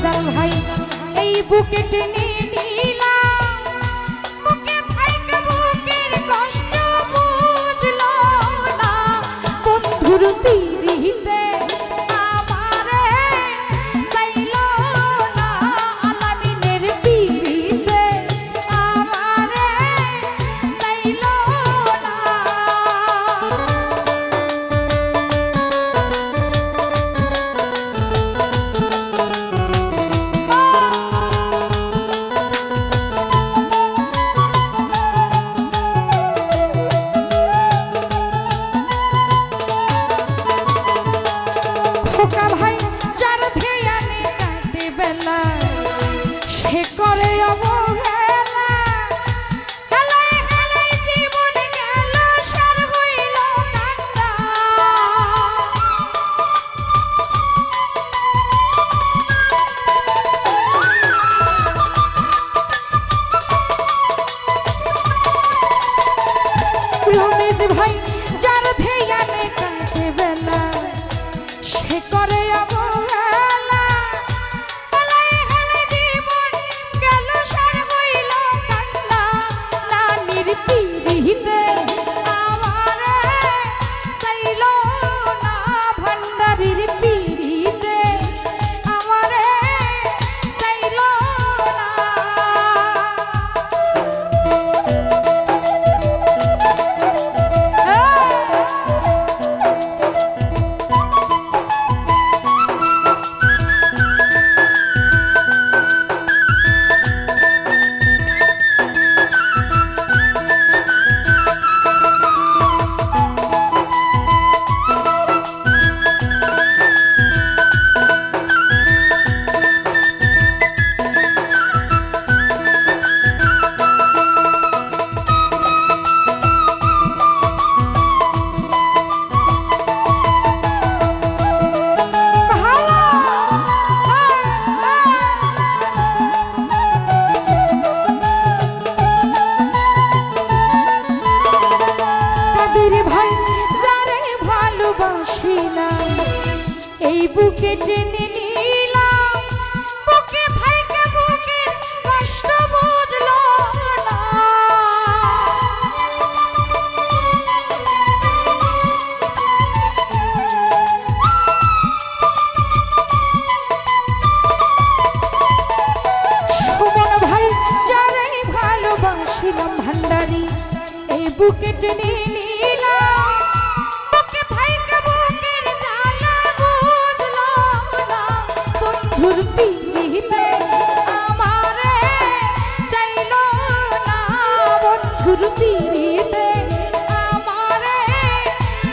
ফয়সাল ভাই এই বুকে টেনে নিলাম বুকে থাইকা বুকের কষ্ট বুঝলো না বন্ধুর পিরিতে আমারে সাইলো না আলামিনের পিরিতে আমারে সাইলো না খোকা ভাই যার ধ্যানে কাটে বেলা সে করে অবহেলা হেলায় হেলায় জীবন গেল সার হইল কান্না রমেশ ভাই যার ধ্যানে কাটে বেলা সে করে অবহেলা হেলায় হেলায় জীবন গেল সার হইল কান্না নানির পিরিতে আমারে সাইল না ভান্ডারির পিরিতে আমারে সাইল না ভাই যারে ভালোবাসিলাম এই বুকে টেনে নিলাম বুকে থাইকা বুকের কষ্ট বুঝলো না সুমন ভাই যারে ভালোবাসিলাম ভান্ডারি এই বুকে টেনে বন্ধুর পিরিতে আমারে চাইলো না বন্ধুর পিরিতে আমারে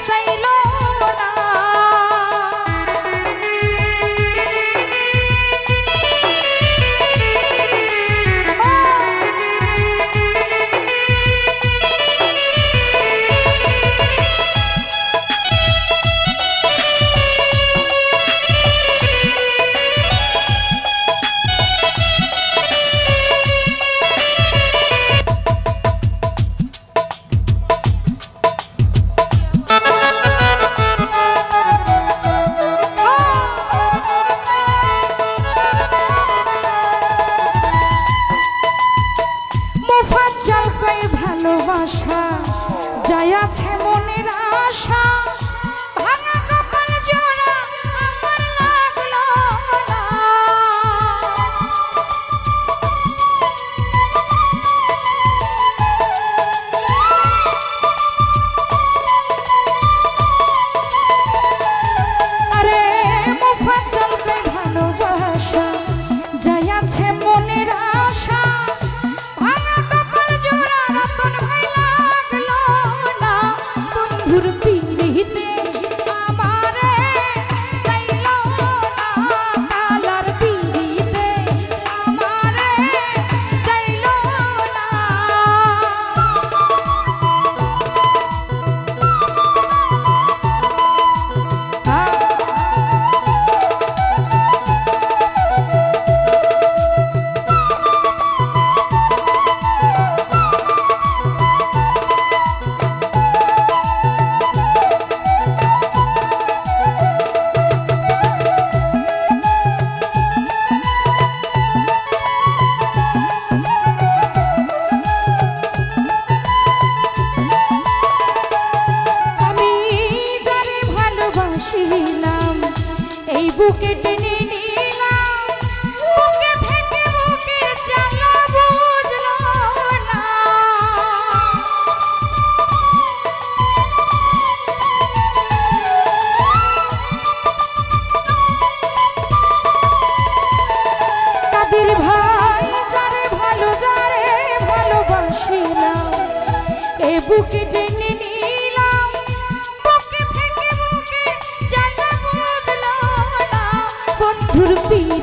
চাইলো না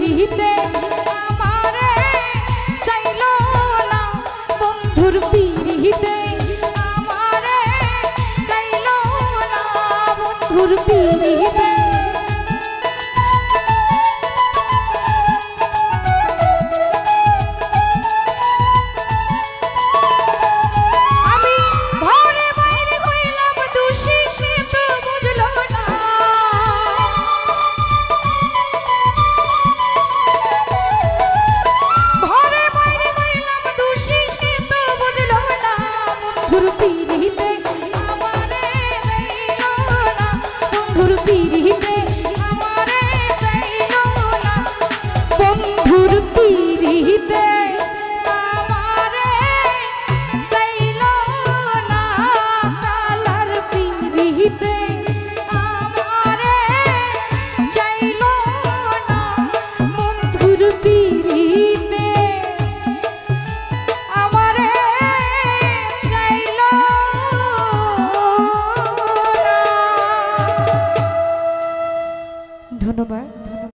পিরিতে আমারে চাইলো না বন্ধুর পিরিতে আমারে চাইলো না বন্ধুর পিরিতে বন্ধুর পিরিতে